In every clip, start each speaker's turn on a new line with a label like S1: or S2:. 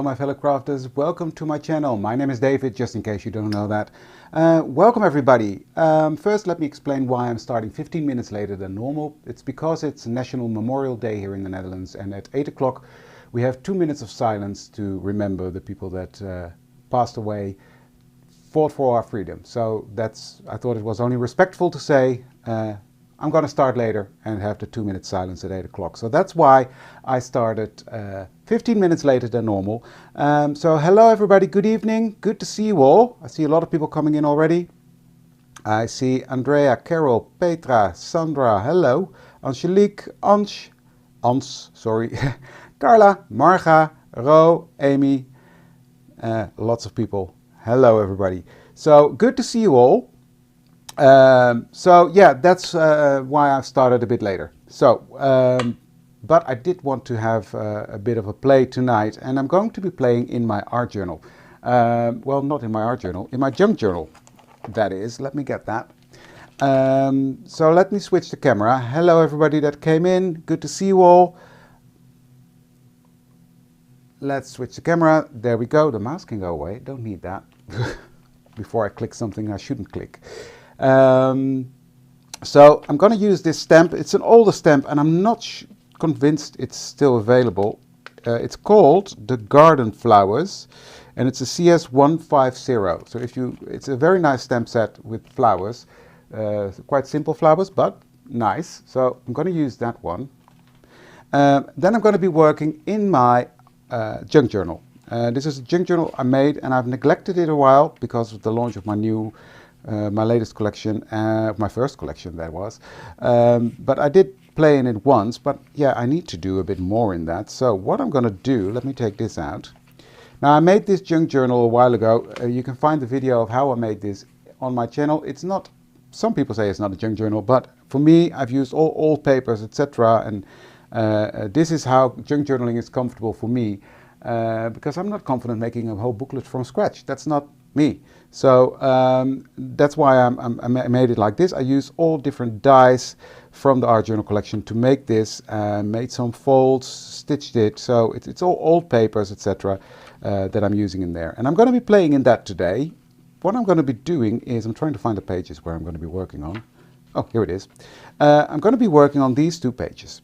S1: Hello my fellow crafters, welcome to my channel. My name is David, just in case you don't know that. Welcome everybody. First let me explain why I'm starting 15 minutes later than normal. It's because it's National Memorial Day here in the Netherlands, and at 8 o'clock we have 2 minutes of silence to remember the people that passed away, fought for our freedom. So I thought it was only respectful to say I'm going to start later and have the 2 minute silence at 8 o'clock. So that's why I started 15 minutes later than normal. So hello everybody, good evening, good to see you all. I see a lot of people coming in already. I see Andrea, Carol, Petra, Sandra, hello. Angelique, Ans, sorry. Carla, Marga, Ro, Amy, lots of people. Hello everybody. So good to see you all. So yeah, that's why I started a bit later. So, but I did want to have a bit of a play tonight, and I'm going to be playing in my art journal. Well, not in my art journal, in my junk journal, that is. Let me get that. So let me switch the camera. Hello everybody that came in, good to see you all. Let's switch the camera, there we go, the mouse can go away, don't need that. Before I click something I shouldn't click. So I'm going to use this stamp. It's an older stamp and I'm not convinced it's still available. It's called the Garden Flowers and it's a CS150. So it's a very nice stamp set with flowers, quite simple flowers but nice. So I'm going to use that one. Then I'm going to be working in my junk journal. This is a junk journal I made and I've neglected it a while because of the launch of my latest collection, my first collection that was. But I did play in it once, but yeah, I need to do a bit more in that. So what I'm going to do, let me take this out. Now I made this junk journal a while ago. You can find the video of how I made this on my channel. It's not, some people say it's not a junk journal, but for me, I've used all old papers, etc. And this is how junk journaling is comfortable for me. Because I'm not confident making a whole booklet from scratch. That's not me. So that's why I made it like this. I used all different dies from the art journal collection to make this. Made some folds, stitched it. So it's all old papers, etc. That I'm using in there. And I'm going to be playing in that today. What I'm going to be doing is, I'm trying to find the pages where I'm going to be working on. Oh, here it is. I'm going to be working on these 2 pages.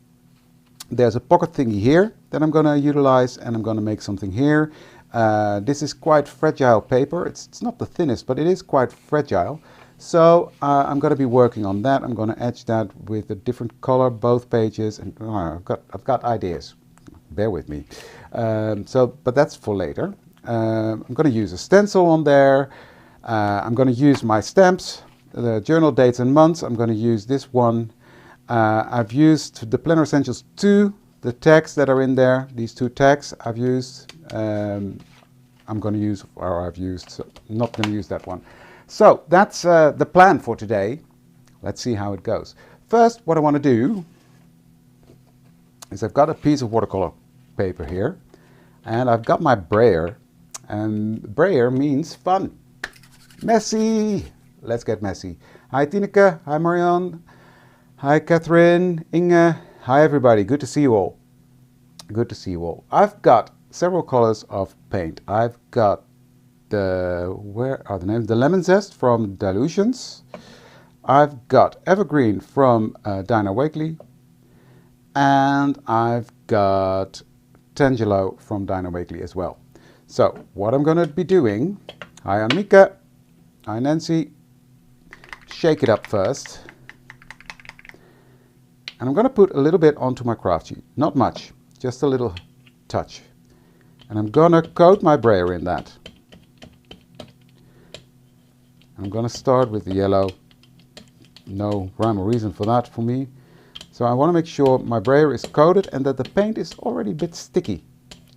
S1: There's a pocket thingy here that I'm going to utilize, and I'm going to make something here. This is quite fragile paper. It's not the thinnest, but it is quite fragile. So I'm going to be working on that. I'm going to etch that with a different color, both pages, and I've got ideas. Bear with me. But that's for later. I'm going to use a stencil on there. I'm going to use my stamps, the journal dates and months. I'm going to use this one. I've used the Planner Essentials 2, the tags that are in there, these 2 tags I've used. I'm going to use, or I've used, so not going to use that one. So that's the plan for today. Let's see how it goes. First, what I want to do is I've got a piece of watercolor paper here, and I've got my brayer, and brayer means fun. Messy! Let's get messy. Hi Tineke, hi Marianne. Hi Catherine, Inge, hi everybody, good to see you all. Good to see you all. I've got several colors of paint. I've got where are the names? The Lemon Zest from Dilutions. I've got Evergreen from Dinah Wakely. And I've got Tangelo from Dinah Wakely as well. So what I'm going to be doing, hi Annika, hi Nancy, shake it up first. And I'm going to put a little bit onto my craft sheet. Not much, just a little touch. And I'm going to coat my brayer in that. I'm going to start with the yellow. No rhyme or reason for that for me. So I want to make sure my brayer is coated and that the paint is already a bit sticky.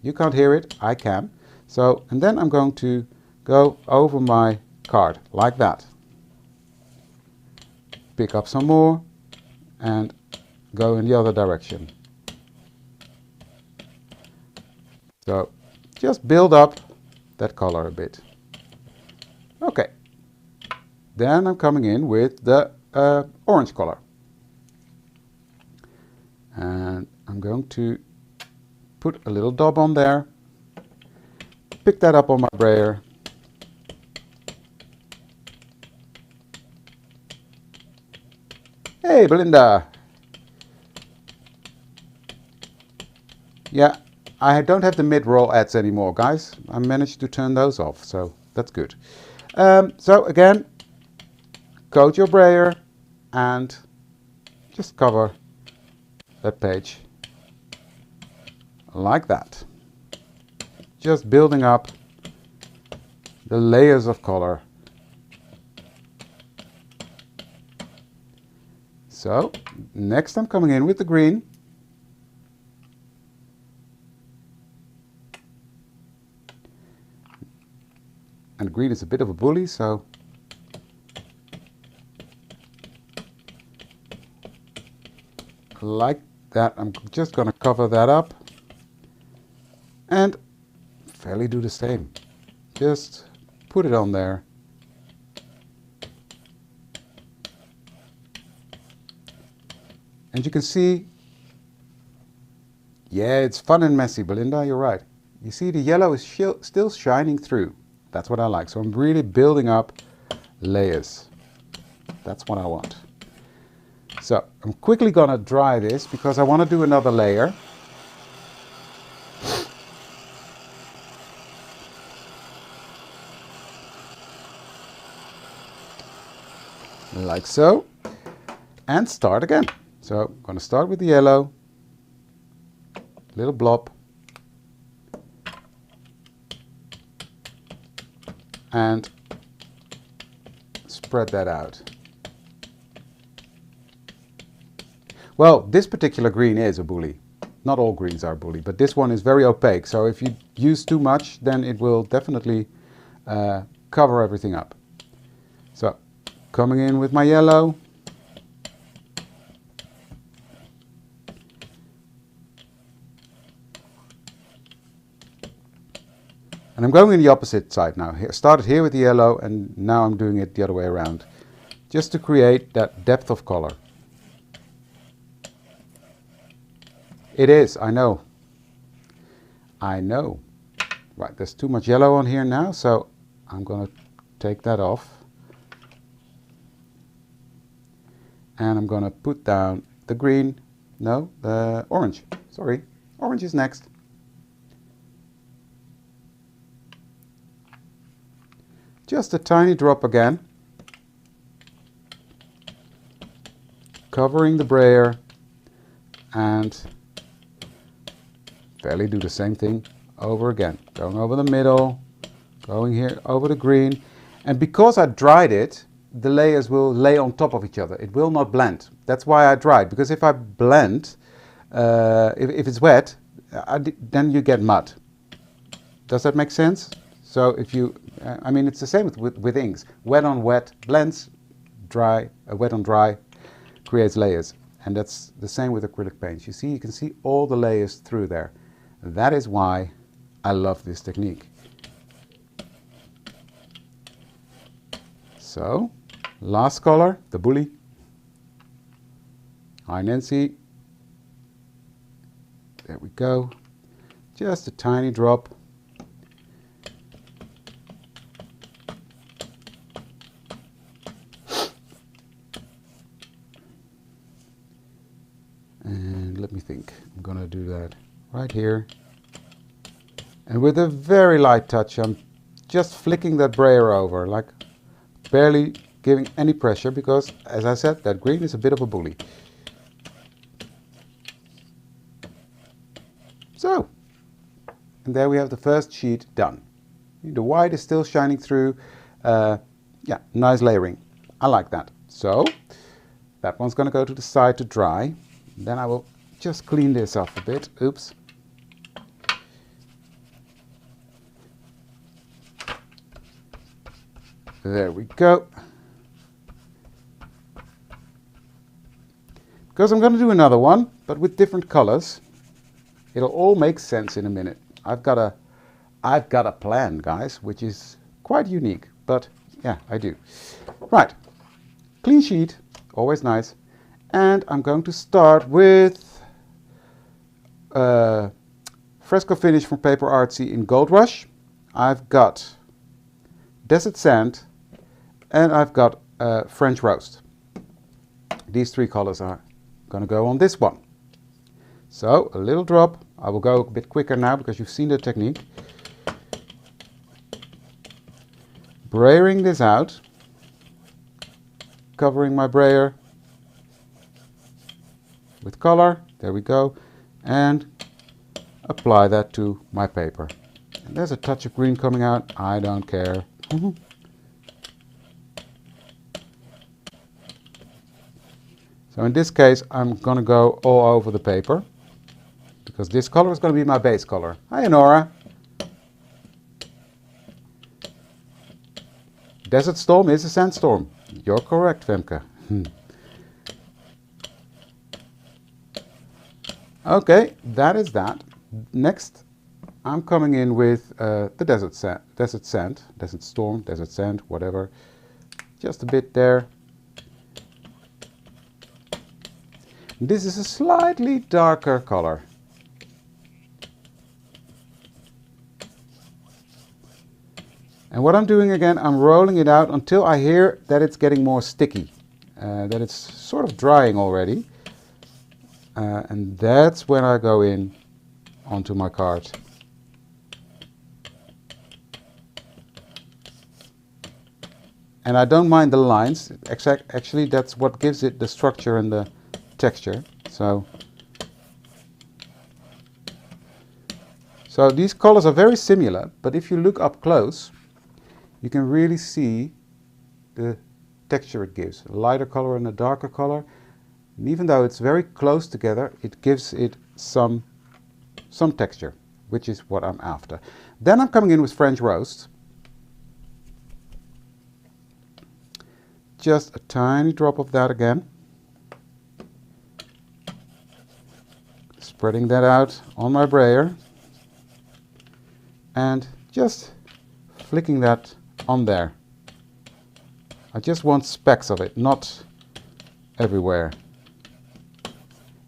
S1: You can't hear it, I can. So, and then I'm going to go over my card like that. Pick up some more and go in the other direction. So just build up that color a bit. Okay. Then I'm coming in with the orange color. And I'm going to put a little dab on there. just pick that up on my brayer. Hey, Belinda. Yeah, I don't have the mid-roll ads anymore, guys. I managed to turn those off, so that's good. So again, coat your brayer and just cover that page like that. Just building up the layers of color. So next I'm coming in with the green. And green is a bit of a bully, so like that, I'm just going to cover that up and fairly do the same. Just put it on there. And you can see, yeah, it's fun and messy, Belinda, you're right. You see the yellow is still shining through. That's what I like. So I'm really building up layers. That's what I want. So I'm quickly going to dry this because I want to do another layer. Like so. And start again. So I'm going to start with the yellow. Little blob. And spread that out. Well, this particular green is a bully. Not all greens are bully, but this one is very opaque. So if you use too much, then it will definitely cover everything up. So coming in with my yellow. And I'm going in the opposite side now. I started here with the yellow and now I'm doing it the other way around. Just to create that depth of color. It is, I know. I know. Right, there's too much yellow on here now, so I'm going to take that off. And I'm going to put down the green, no, the orange. Sorry, orange is next. Just a tiny drop again. Covering the brayer and fairly do the same thing over again. Going over the middle, going here over the green. And because I dried it, the layers will lay on top of each other. It will not blend. That's why I dried, because if I blend, if it's wet, then you get mud. Does that make sense? So if you, I mean, it's the same with inks. Wet on wet blends, dry, wet on dry creates layers. And that's the same with acrylic paints. You see, you can see all the layers through there. That is why I love this technique. So, last color, the bully. Hi Nancy. There we go. Just a tiny drop. And let me think. I'm going to do that right here. And with a very light touch, I'm just flicking that brayer over, like barely giving any pressure, because as I said, that green is a bit of a bully. So, and there we have the first sheet done. The white is still shining through. Yeah, nice layering. I like that. So, that one's going to go to the side to dry. Then I will just clean this up a bit. Oops. There we go. Because I'm going to do another one, but with different colors. It'll all make sense in a minute. I've got a plan, guys, which is quite unique, but yeah, I do. Right, clean sheet, always nice. And I'm going to start with Fresco Finish from Paper Artsy in Gold Rush. I've got desert sand, and I've got French roast. These three colors are going to go on this one. So a little drop. I will go a bit quicker now because you've seen the technique. Brayering this out, covering my brayer with color. There we go. And apply that to my paper. And there's a touch of green coming out. I don't care. So in this case, I'm going to go all over the paper because this color is going to be my base color. Hi, Nora. Desert storm is a sandstorm. You're correct, Femke. Okay, that is that. Next, I'm coming in with the desert storm, desert sand, whatever. Just a bit there. This is a slightly darker color. And what I'm doing again, I'm rolling it out until I hear that it's getting more sticky, that it's sort of drying already. And that's when I go in onto my card. And I don't mind the lines. Actually, that's what gives it the structure and the texture. So these colors are very similar, but if you look up close, you can really see the texture it gives. A lighter color and a darker color. And even though it's very close together, it gives it some texture, which is what I'm after. Then I'm coming in with French roast. Just a tiny drop of that again. Spreading that out on my brayer. And just flicking that on there. I just want specks of it, not everywhere,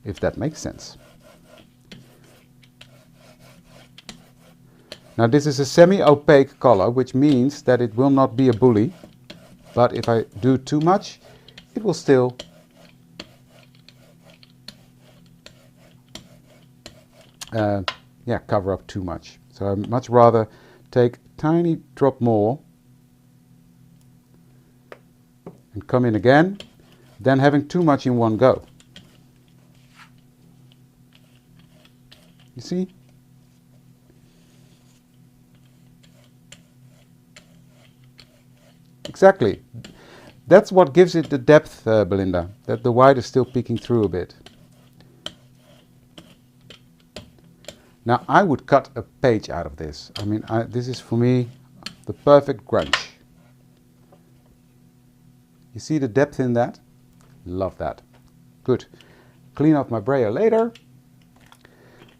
S1: if that makes sense. Now this is a semi-opaque color, which means that it will not be a bully, but if I do too much, it will still cover up too much. So I'd much rather take a tiny drop more and come in again than having too much in one go. You see? Exactly. That's what gives it the depth, Belinda, that the white is still peeking through a bit. Now I would cut a page out of this. I mean, this is for me the perfect grunge. You see the depth in that? Love that. Good. Clean up my brayer later.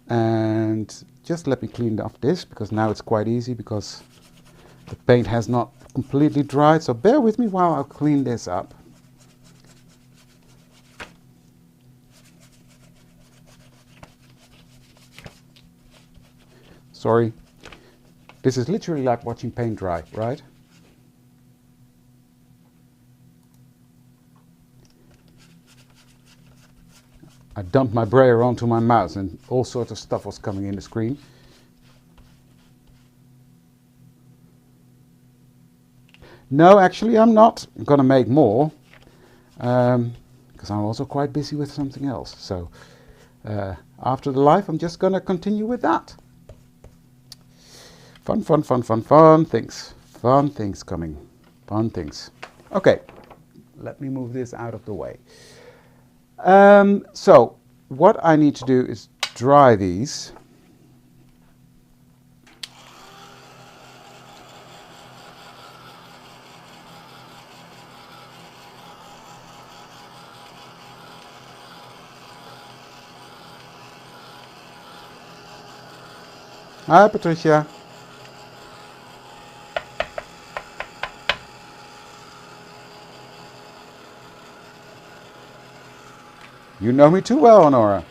S1: And just let me clean off this, because now it's quite easy because the paint has not completely dried. So bear with me while I clean this up. Sorry. This is literally like watching paint dry, right? I dumped my brayer onto my mouse and all sorts of stuff was coming in the screen. No, actually I'm not going to make more, because I'm also quite busy with something else. So after the live I'm just going to continue with that. Fun things. Fun things coming. Fun things. Okay, let me move this out of the way. So what I need to do is dry these. Hi Patricia. You know me too well, Honora.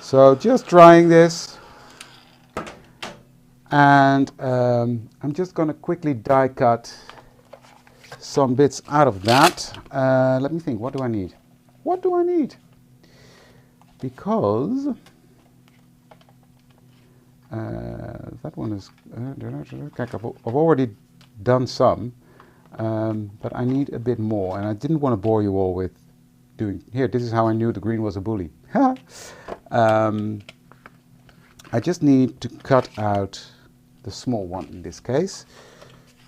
S1: So just drying this, and I'm just going to quickly die cut some bits out of that. Let me think, what do I need? What do I need? Because that one is, I've already done some, but I need a bit more, and I didn't want to bore you all with doing, here, this is how I knew the green was a bully. I just need to cut out the small one in this case.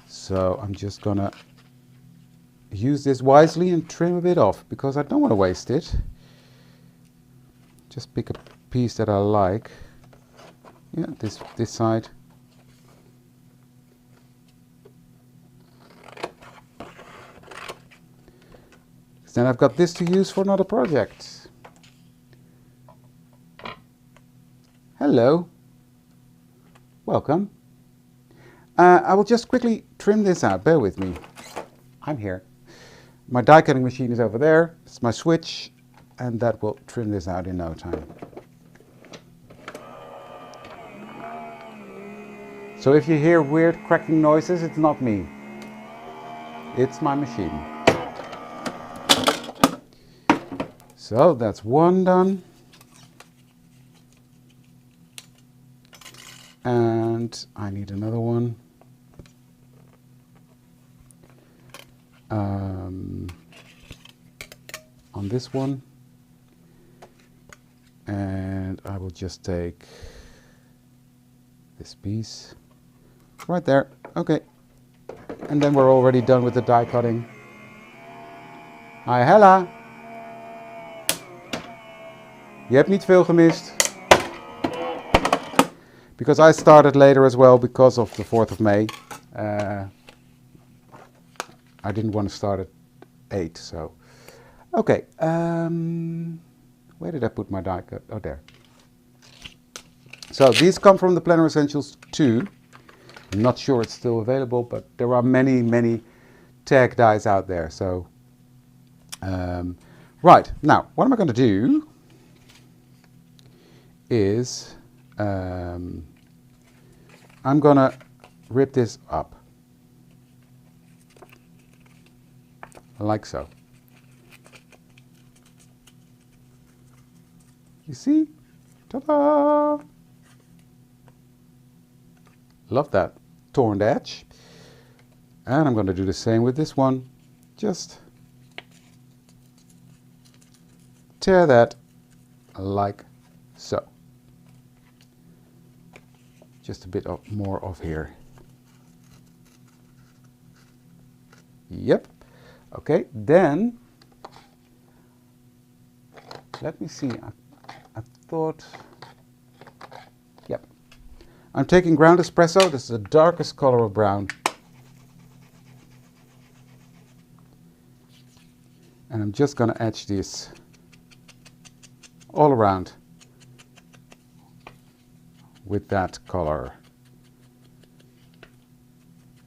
S1: So I'm just gonna use this wisely and trim a bit off because I don't want to waste it. Just pick a piece that I like. Yeah, this side. Then I've got this to use for another project. Hello. Welcome. I will just quickly trim this out. Bear with me. I'm here. My die cutting machine is over there. It's my switch, and that will trim this out in no time. So if you hear weird cracking noises, it's not me. It's my machine. So that's one done. And I need another one. On this one. And I will just take this piece right there. Okay. And then we're already done with the die cutting. Hi, Hella. Je hebt niet veel gemist. Because I started later as well because of the 4th of May. I didn't want to start at 8, so. Okay, where did I put my die cut? Oh, there. So these come from the Planner Essentials 2. I'm not sure it's still available, but there are many, many tag dies out there. So, right, now, what am I going to do is I'm going to rip this up. Like so. You see? Ta-da! Love that torn edge. And I'm going to do the same with this one. Just tear that like so. Just a bit more of here. Yep. Okay, then let me see. I thought, yep. I'm taking ground espresso. This is the darkest color of brown. And I'm just going to etch this all around with that color.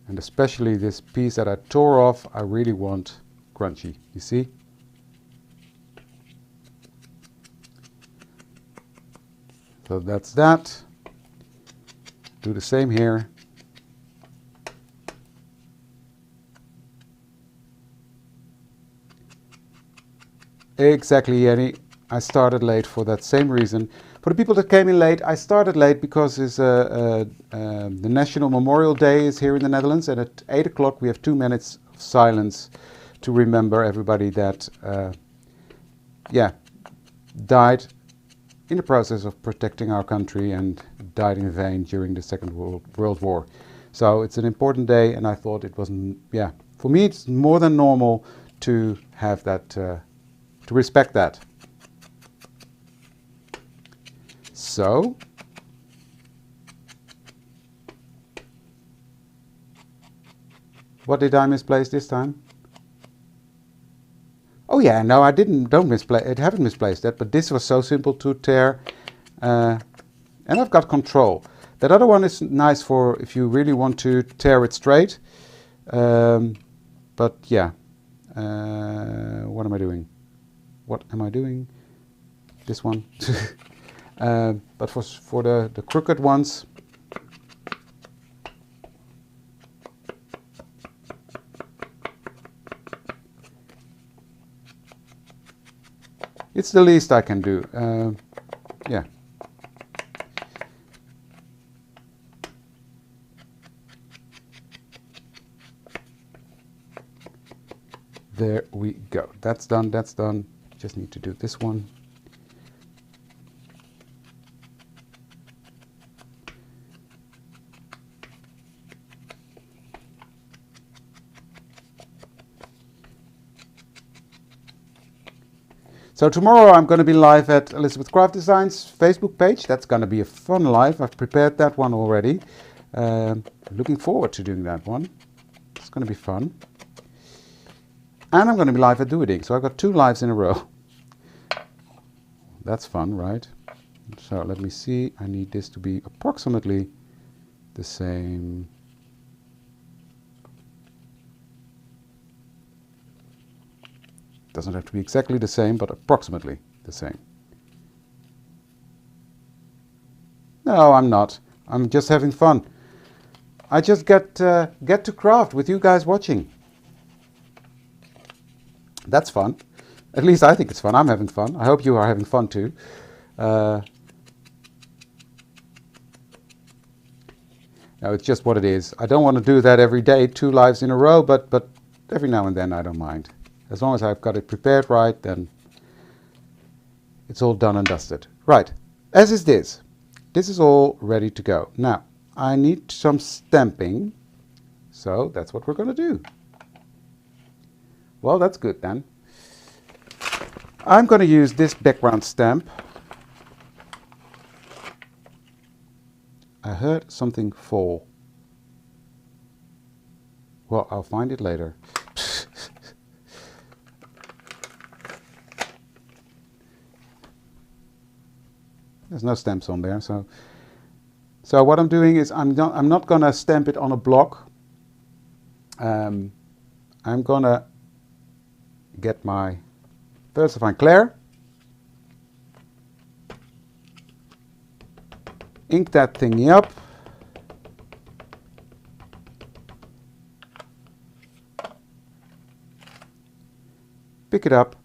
S1: And especially this piece that I tore off, I really want crunchy, you see? So that's that. Do the same here. Exactly, Jenny. I started late for that same reason. For the people that came in late, I started late because it's, the National Memorial Day is here in the Netherlands, and at 8 o'clock we have 2 minutes of silence to remember everybody that died in the process of protecting our country and died in vain during the Second World War. So it's an important day, and I thought it wasn't, for me it's more than normal to have that, to respect that. So, what did I misplace this time? Oh yeah, no, I haven't misplaced that, but this was so simple to tear, and I've got control. That other one is nice for if you really want to tear it straight, but yeah, what am I doing? What am I doing? This one. But for the crooked ones, it's the least I can do. Yeah. There we go. That's done, that's done. Just need to do this one. So tomorrow I'm going to be live at Elizabeth Craft Design's Facebook page. That's going to be a fun live. I've prepared that one already. Looking forward to doing that one. It's going to be fun. And I'm going to be live at Doing. So I've got 2 lives in a row. That's fun, right? So let me see. I need this to be approximately the same. Doesn't have to be exactly the same, but approximately the same. No, I'm not. I'm just having fun. I just get to craft with you guys watching. That's fun. At least I think it's fun. I'm having fun. I hope you are having fun too. No, it's just what it is. I don't want to do that every day, 2 lives in a row, but every now and then I don't mind. As long as I've got it prepared right, then it's all done and dusted. Right, as is this. This is all ready to go. Now, I need some stamping, so that's what we're going to do. Well, that's good then. I'm going to use this background stamp. I heard something fall. Well, I'll find it later. There's no stamps on there, so what I'm doing is I'm not gonna stamp it on a block. I'm gonna get my VersaFine Clair, ink that thingy up, pick it up,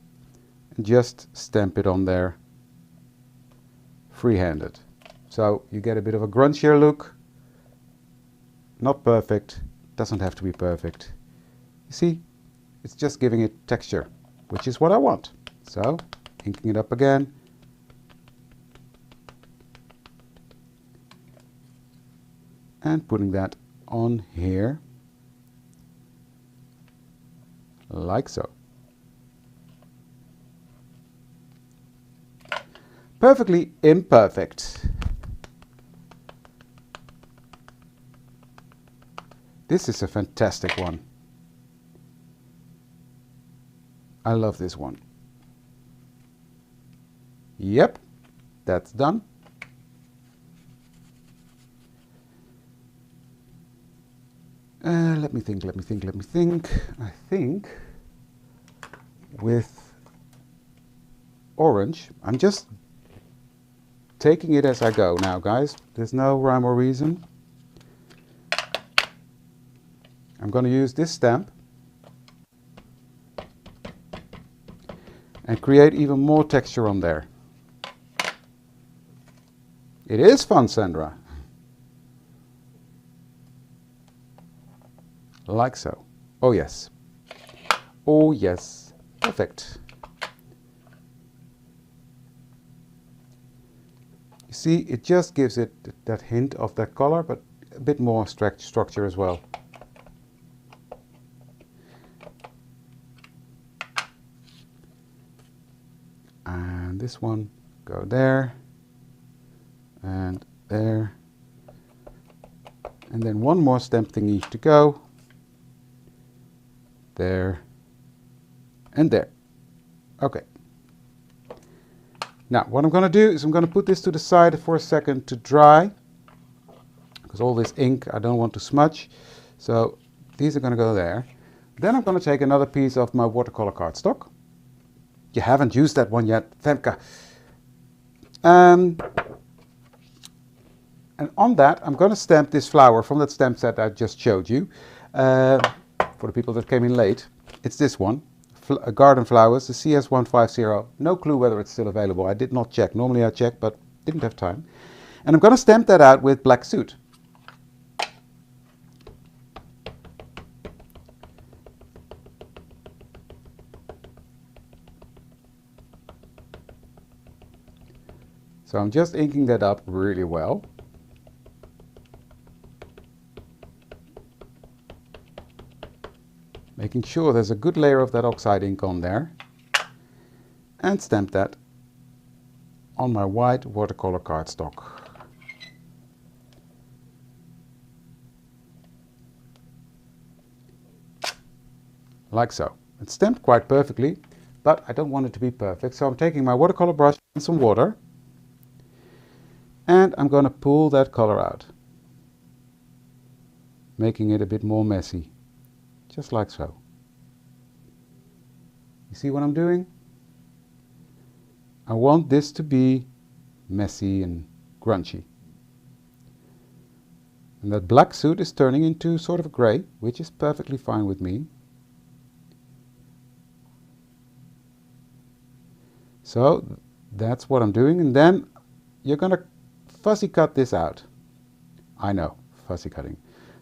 S1: and just stamp it on there. Free-handed. So you get a bit of a grunchier look. Not perfect. Doesn't have to be perfect. You see, it's just giving it texture, which is what I want. So, inking it up again. And putting that on here. Like so. Perfectly imperfect. This is a fantastic one. I love this one. Yep, that's done. Let me think. I think with orange, I'm just taking it as I go now, guys. There's no rhyme or reason. I'm going to use this stamp and create even more texture on there. It is fun, Sandra. Like so. Oh yes. Oh yes. Perfect. You see, it just gives it that hint of that color, but a bit more structure as well. And this one, go there, and there. And then one more stamp thingy to go. There, and there. Okay. Now, what I'm going to do is I'm going to put this to the side for a second to dry, because all this ink I don't want to smudge. So these are going to go there. Then I'm going to take another piece of my watercolor cardstock. You haven't used that one yet, Femke. And on that, I'm going to stamp this flower from that stamp set I just showed you. For the people that came in late, it's this one, Garden Flowers, the CS150. No clue whether it's still available. I did not check. Normally I check, but didn't have time. And I'm going to stamp that out with black soot. So I'm just inking that up really well. Making sure there's a good layer of that oxide ink on there. And stamp that on my white watercolor cardstock. Like so. It's stamped quite perfectly, but I don't want it to be perfect. So I'm taking my watercolor brush and some water. And I'm going to pull that color out, making it a bit more messy, just like so. You see what I'm doing? I want this to be messy and grungy. And that black soot is turning into sort of a grey, which is perfectly fine with me. So that's what I'm doing, and then you're going to fussy cut this out. I know, fussy cutting.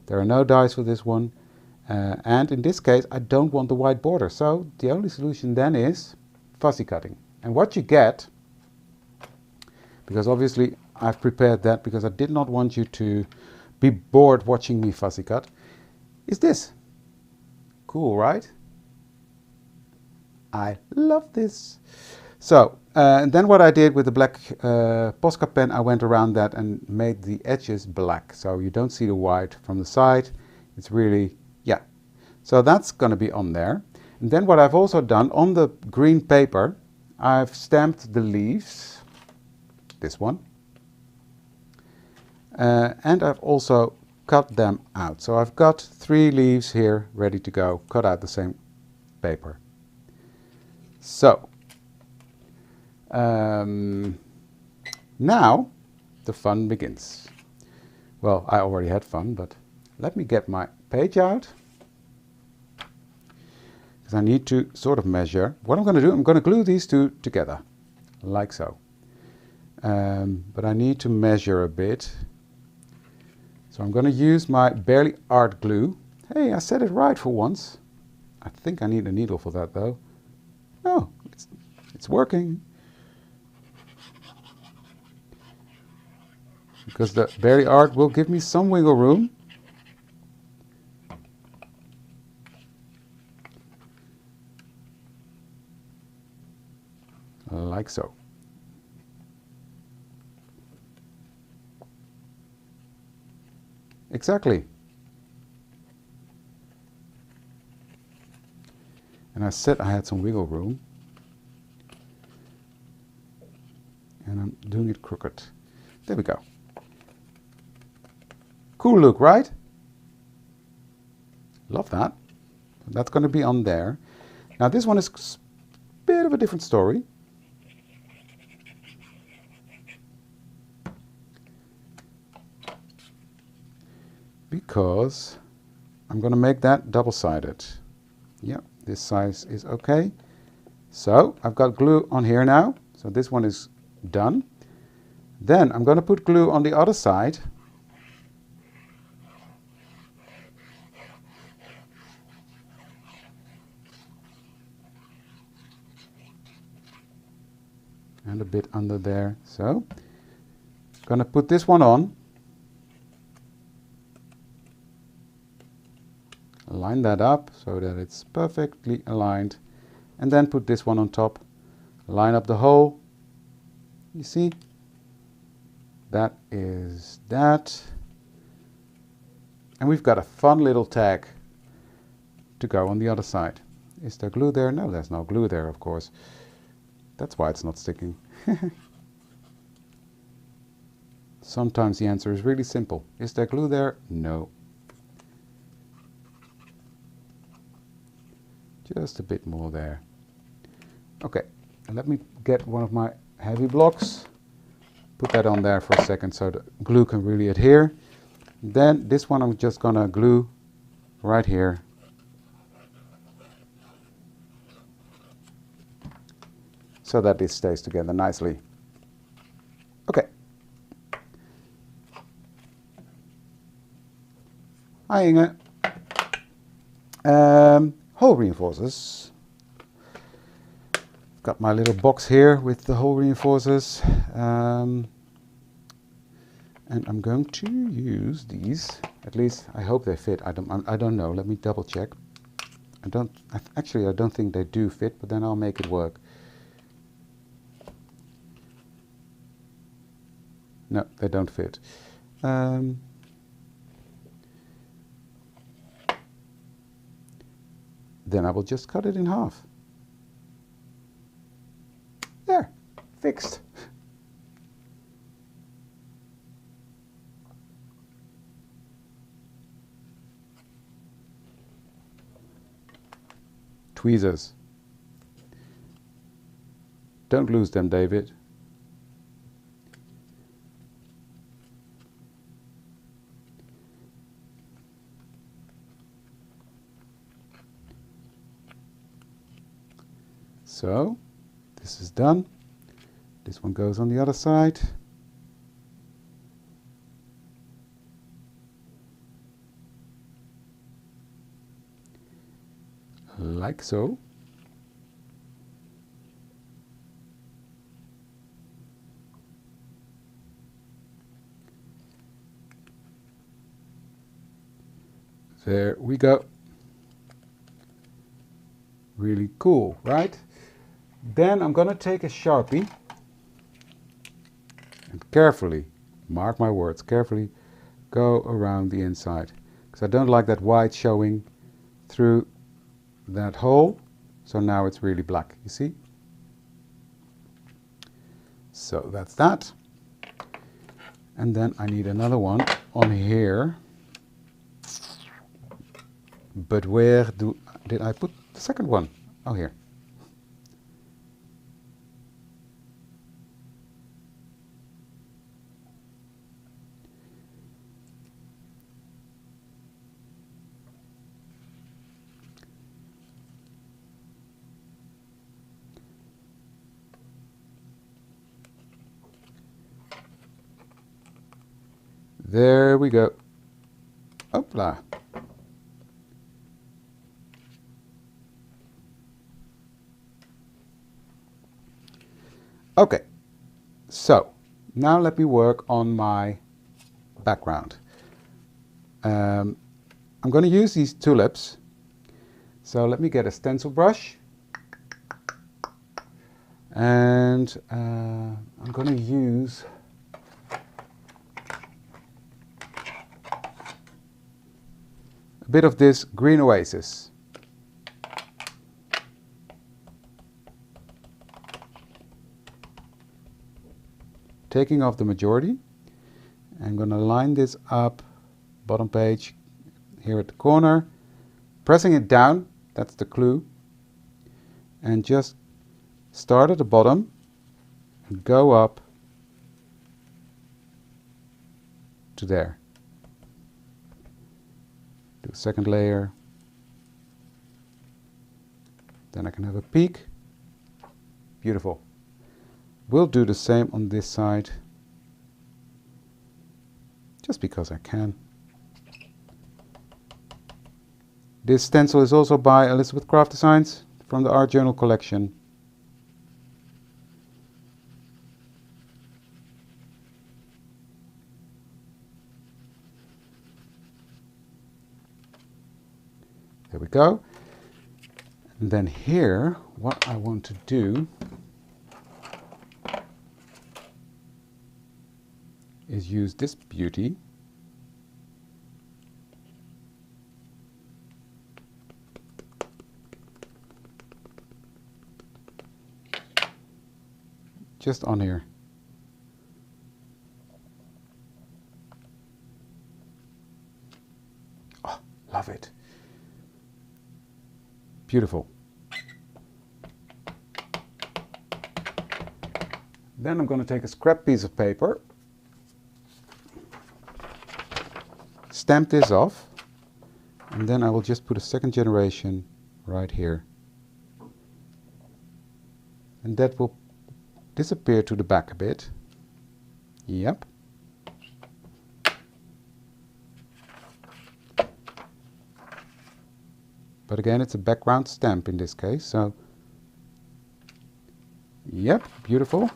S1: There are no dies for this one, and in this case I don't want the white border, so the only solution then is fussy cutting. And what you get, because obviously I've prepared that because I did not want you to be bored watching me fussy cut, is this. Cool, right? I love this. So, and then what I did with the black Posca pen, I went around that and made the edges black. So you don't see the white from the side. It's really, yeah. So that's going to be on there. And then what I've also done, on the green paper, I've stamped the leaves. This one. And I've also cut them out. So I've got 3 leaves here ready to go, cut out the same paper. So, now the fun begins. Well, I already had fun, but let me get my page out, because I need to sort of measure. What I'm going to do, I'm going to glue these two together, like so. But I need to measure a bit. So I'm going to use my Barely Art glue. Hey, I said it right for once. I think I need a needle for that though. No, it's working. Because the Barely Art will give me some wiggle room. Like so. Exactly. And I said I had some wiggle room. And I'm doing it crooked. There we go. Cool look, right? Love that. That's going to be on there. Now this one is a bit of a different story. Because I'm going to make that double-sided. Yeah, this size is okay. So I've got glue on here now. So this one is done. Then I'm going to put glue on the other side. And a bit under there. So I'm going to put this one on. Line that up so that it's perfectly aligned, and then put this one on top. Line up the hole. You see? That is that. And we've got a fun little tag to go on the other side. Is there glue there? No, there's no glue there, of course. That's why it's not sticking. Sometimes the answer is really simple. Is there glue there? No. Just a bit more there. Okay, and let me get one of my heavy blocks. put that on there for a second so the glue can really adhere. Then this one I'm just gonna glue right here. So that this stays together nicely. Okay. Hi Inge. Hole reinforcers. Got my little box here with the hole reinforcers. And I'm going to use these. At least I hope they fit. I don't know. Let me double check. I don't think they do fit, but then I'll make it work. No, they don't fit. Then I will just cut it in half. There, fixed. Tweezers. Don't lose them, David. So, this is done. This one goes on the other side. Like so. There we go. Really cool, right? Then I'm going to take a Sharpie and carefully, mark my words, carefully go around the inside. Because I don't like that white showing through that hole. So now it's really black, you see? So that's that. And then I need another one on here. But where did I put the second one? Oh, here. There we go. Hopla. Okay, so now let me work on my background. I'm going to use these tulips. So let me get a stencil brush. And I'm going to use a bit of this green oasis. Taking off the majority. I'm going to line this up, bottom page, here at the corner, pressing it down, that's the clue, and just start at the bottom and go up to there. Do a second layer, then I can have a peak. Beautiful. We'll do the same on this side, just because I can. This stencil is also by Elizabeth Craft Designs from the Art Journal collection. There we go. And then here, what I want to do is use this beauty. Just on here. Oh, love it. Beautiful. Then I'm going to take a scrap piece of paper, stamp this off, and then I will just put a second generation right here. And that will disappear to the back a bit. Yep. But again, it's a background stamp in this case, so yep, beautiful.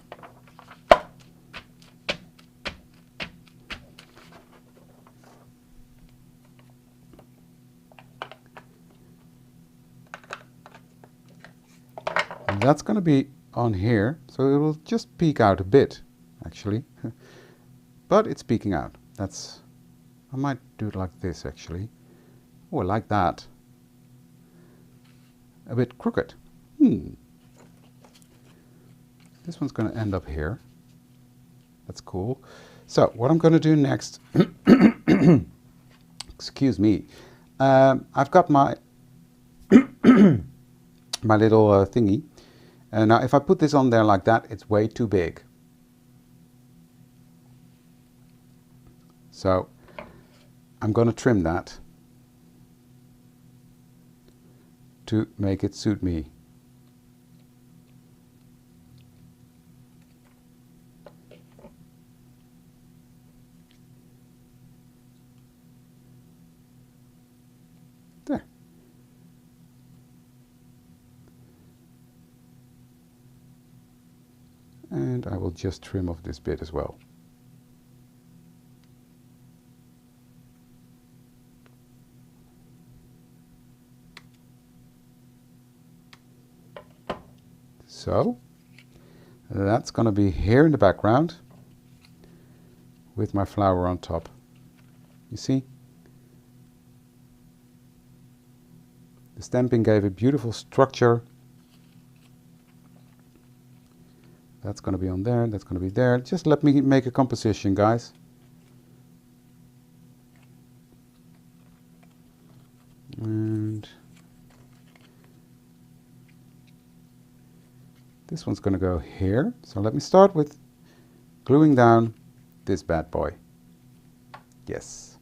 S1: And that's going to be on here, so it will just peek out a bit, actually. But it's peeking out. That's, I might do it like this, actually. Oh, like that. A bit crooked. This one's going to end up here. That's cool. So what I'm going to do next, excuse me, I've got my my little thingy. And now if I put this on there like that, it's way too big. So I'm going to trim that to make it suit me. There. And I will just trim off this bit as well. So that's going to be here in the background with my flower on top. You see? The stamping gave a beautiful structure. That's going to be on there, that's going to be there. Just let me make a composition, guys. And this one's going to go here. So let me start with gluing down this bad boy. Yes.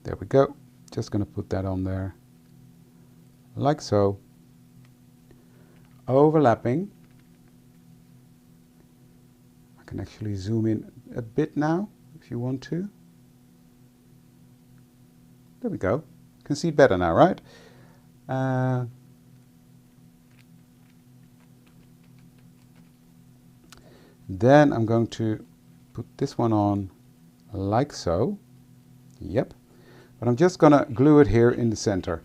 S1: There we go. Just going to put that on there like so. Overlapping. I can actually zoom in a bit now if you want to. There we go. You can see it better now, right? Then I'm going to put this one on like so. Yep. But I'm just going to glue it here in the center.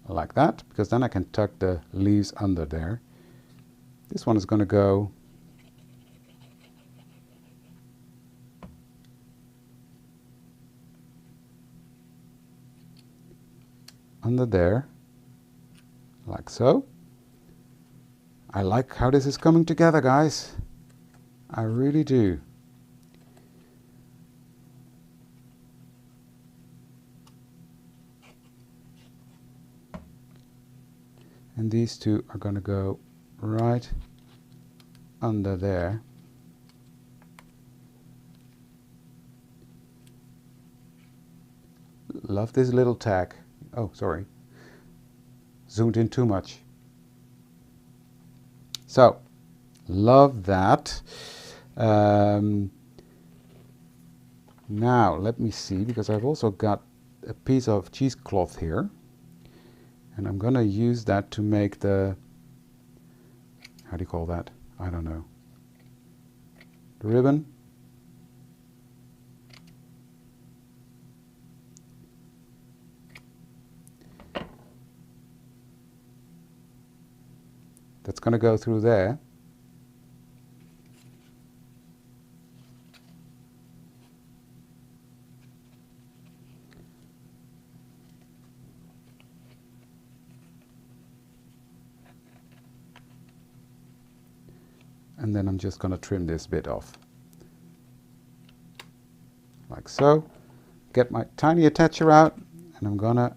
S1: Like that, because then I can tuck the leaves under there. This one is going to go under there, like so. I like how this is coming together, guys. I really do. And these two are going to go right under there. Love this little tag. Oh, sorry. Zoomed in too much. So, love that. Now, let me see, because I've also got a piece of cheesecloth here. And I'm going to use that to make the, how do you call that? I don't know. The ribbon. That's going to go through there. And then I'm just going to trim this bit off. Like so. Get my tiny attacher out, and I'm going to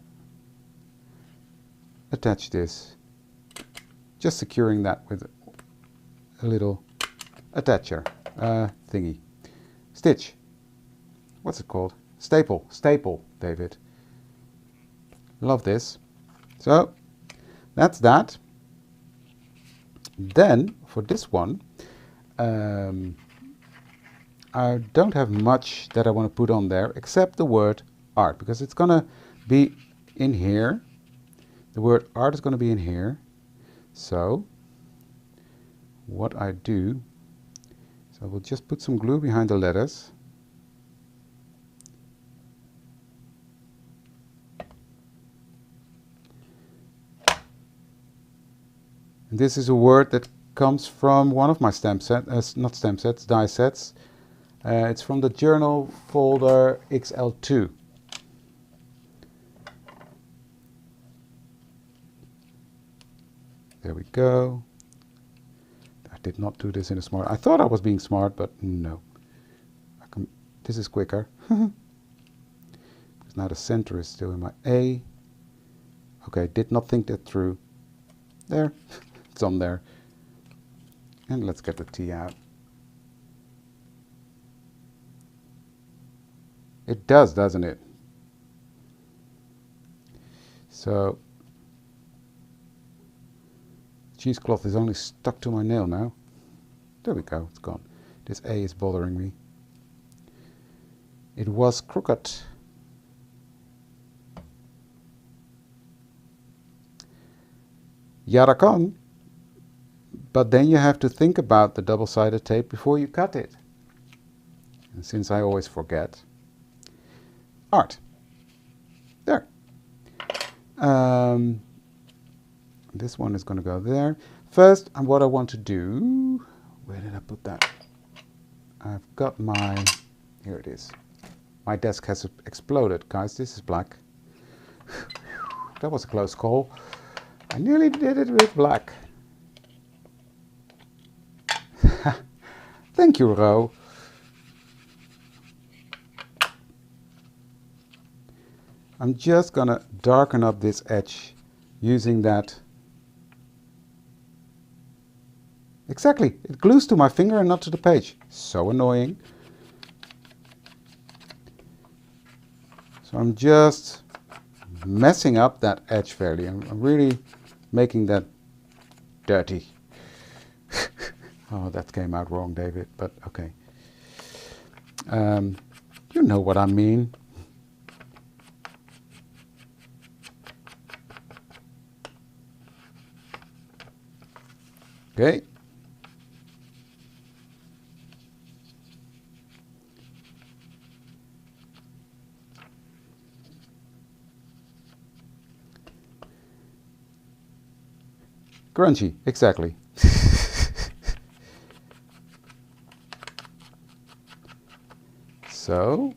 S1: attach this. Just securing that with a little attacher thingy. Stitch. What's it called? Staple. Staple, David. Love this. So, that's that. Then, for this one, I don't have much that I want to put on there except the word art, because it's going to be in here. The word art is going to be in here. So what I do is I will just put some glue behind the letters. And this is a word that comes from one of my stamp sets, not stamp sets, die sets. It's from the journal folder XL2. There we go. I did not do this in a smart. I thought I was being smart, but no. This is quicker. Because now the center is still in my A. Okay, did not think that through. There. It's on there. And let's get the T out. It does, doesn't it? So, cheesecloth is only stuck to my nail now. There we go, it's gone. This A is bothering me. It was crooked. Ja, dat kan. But then you have to think about the double-sided tape before you cut it. And since I always forget, art. There. This one is going to go there. First, what I want to do... Where did I put that? I've got my... Here it is. My desk has exploded, guys. This is black. That was a close call. I nearly did it with black. Thank you, Ro. I'm just gonna darken up this edge using that. Exactly, it glues to my finger and not to the page. So annoying. So I'm just messing up that edge fairly. I'm really making that dirty. Oh, that came out wrong, David, but okay. You know what I mean. Okay. Grungy, exactly. So,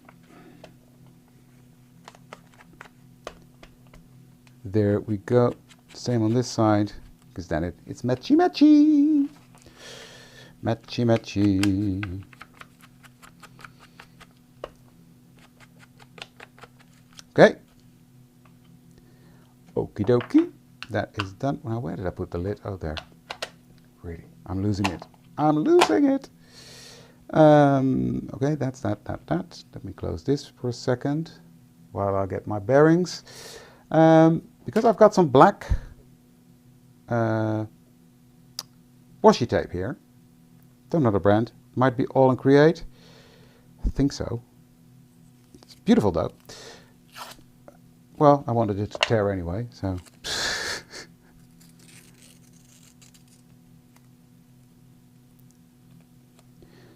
S1: there we go. Same on this side, because then it's matchy matchy. Matchy matchy. Okay. Okie dokie. That is done. Now, where did I put the lid? Oh, there. Really, I'm losing it. I'm losing it. Okay, that's that. Let me close this for a second while I get my bearings. Because I've got some black washi tape here. Don't know the brand. Might be All and Create. I think so. It's beautiful though. Well, I wanted it to tear anyway, so.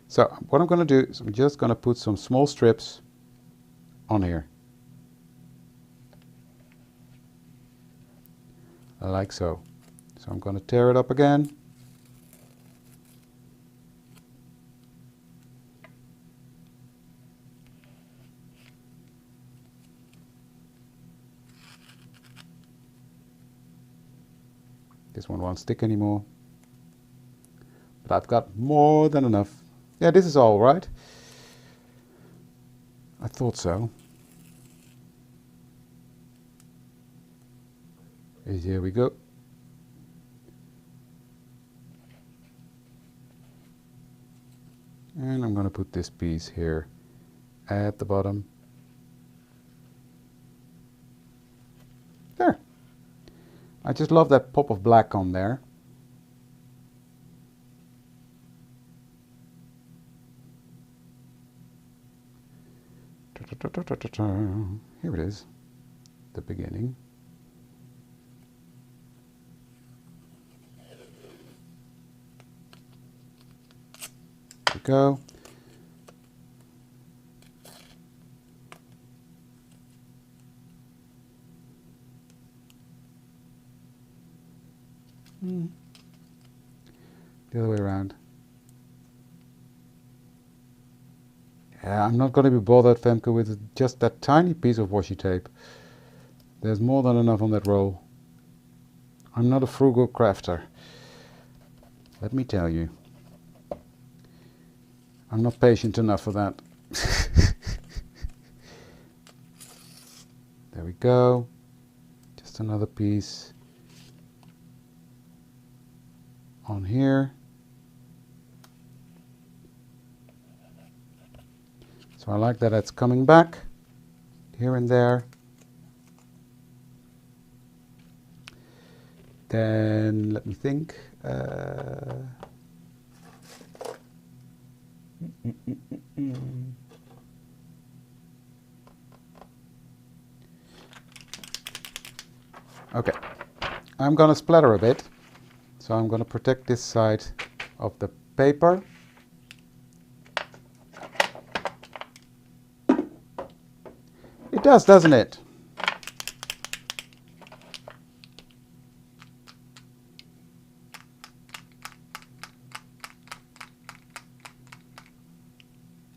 S1: So what I'm going to do is I'm just going to put some small strips on here. Like so. So I'm going to tear it up again. This one won't stick anymore. But I've got more than enough. Yeah, this is all right. I thought so. Here we go. And I'm going to put this piece here at the bottom. There. I just love that pop of black on there. Here it is, the beginning. There we go. The other way around. Yeah, I'm not going to be bothered, Femke, with just that tiny piece of washi tape. There's more than enough on that roll. I'm not a frugal crafter. Let me tell you. I'm not patient enough for that. There we go. Just another piece on here. So I like that it's coming back here and there. Then let me think. Okay, I'm going to splatter a bit. So I'm going to protect this side of the paper. It does, doesn't it?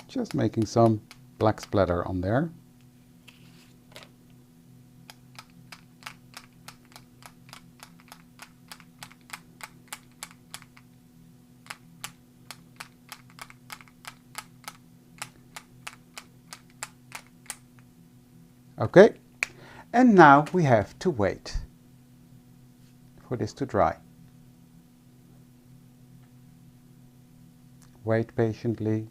S1: Just making some black splatter on there. Okay, and now we have to wait for this to dry. Wait patiently.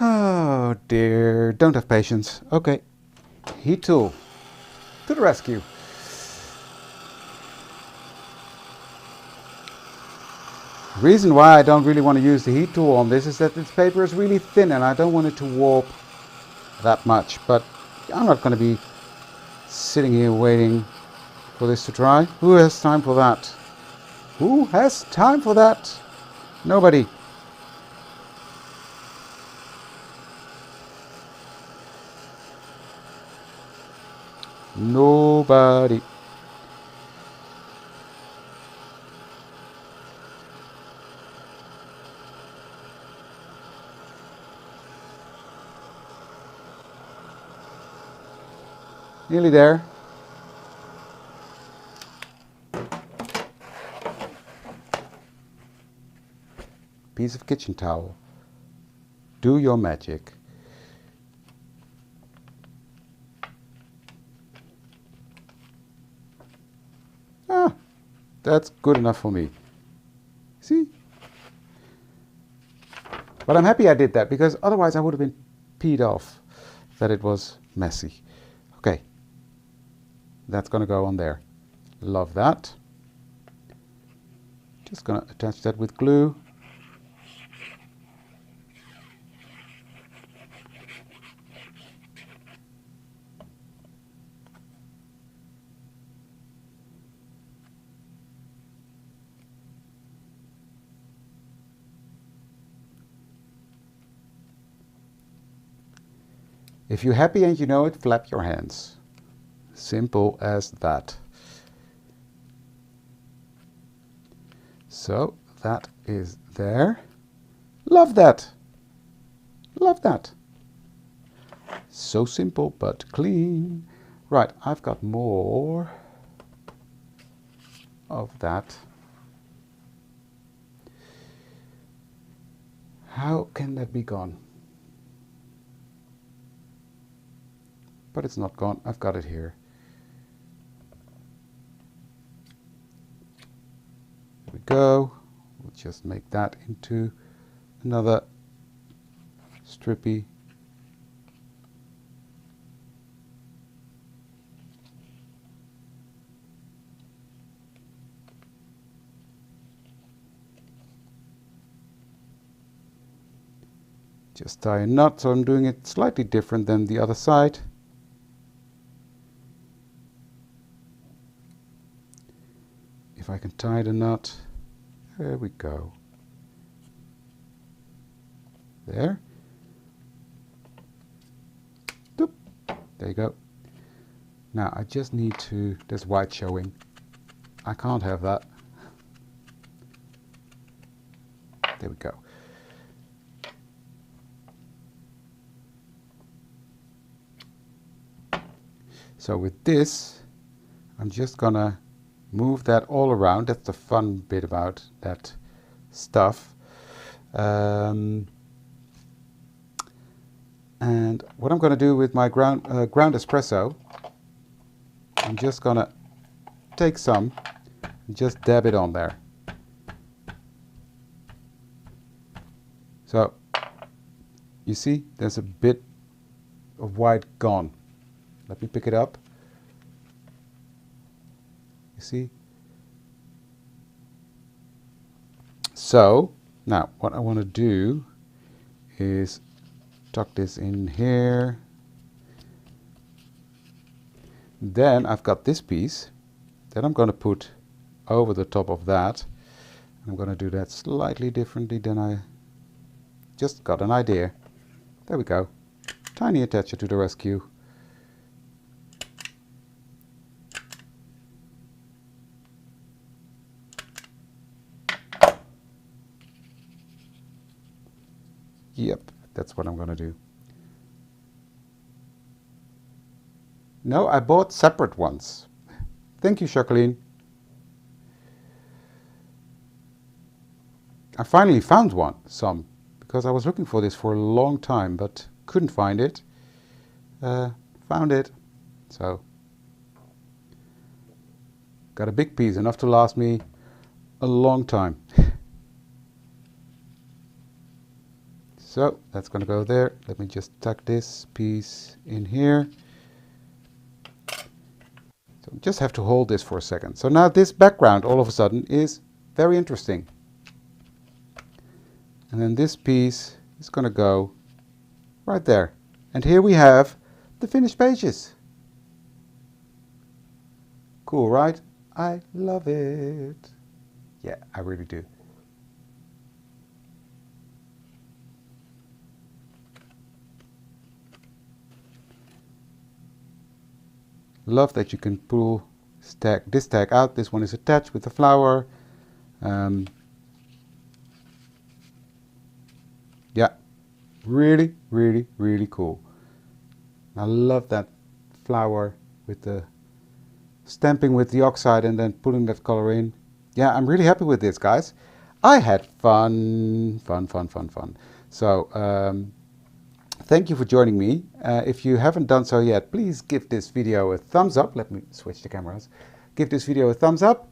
S1: Oh dear, don't have patience. Okay, heat tool to the rescue. The reason why I don't really want to use the heat tool on this is that this paper is really thin and I don't want it to warp that much, but I'm not going to be sitting here waiting for this to dry. Who has time for that? Who has time for that? Nobody. Nobody. Nearly there. Piece of kitchen towel. Do your magic. Ah, that's good enough for me. See? But I'm happy I did that because otherwise I would have been peed off that it was messy. Okay. That's going to go on there. Love that. Just going to attach that with glue. If you're happy and you know it, flap your hands. Simple as that. So that is there. Love that. Love that. So simple but clean. Right, I've got more of that. How can that be gone? But it's not gone. I've got it here. There we go. We'll just make that into another strippy. Just tie a knot, so I'm doing it slightly different than the other side. If I can tie the knot, there we go. There. Doop. There you go. Now I just need to, there's white showing. I can't have that. There we go. So with this, I'm just gonna move that all around. That's the fun bit about that stuff. And what I'm gonna do with my ground espresso, I'm just gonna take some and just dab it on there. So you see, there's a bit of white gone. Let me pick it up. You see? So, now what I want to do is tuck this in here. Then I've got this piece that I'm going to put over the top of that. I'm going to do that slightly differently than I just got an idea. There we go. Tiny attacher to the rescue. Yep, that's what I'm going to do. No, I bought separate ones. Thank you, Jacqueline. I finally found some, because I was looking for this for a long time, but couldn't find it. Found it. So, got a big piece, enough to last me a long time. So that's going to go there. Let me just tuck this piece in here. So just have to hold this for a second. So now this background all of a sudden is very interesting. And then this piece is going to go right there. And here we have the finished pages. Cool, right? I love it. Yeah, I really do. Love that you can pull this tag out. This one is attached with the flower. Yeah, really, really, really cool. I love that flower with the stamping with the oxide and then putting that color in. Yeah, I'm really happy with this, guys. I had fun. So, thank you for joining me. If you haven't done so yet, please give this video a thumbs up. Let me switch the cameras. Give this video a thumbs up.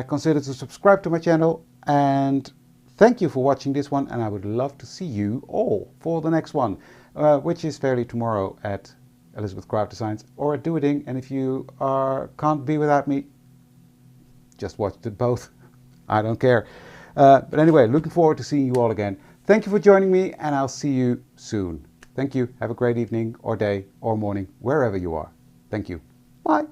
S1: Consider to subscribe to my channel. And thank you for watching this one. And I would love to see you all for the next one, which is fairly tomorrow at Elizabeth Craft Designs or at Doing. And if you can't be without me, just watch it both. I don't care. But anyway, looking forward to seeing you all again. Thank you for joining me, and I'll see you soon. Thank you. Have a great evening or day or morning, wherever you are. Thank you. Bye.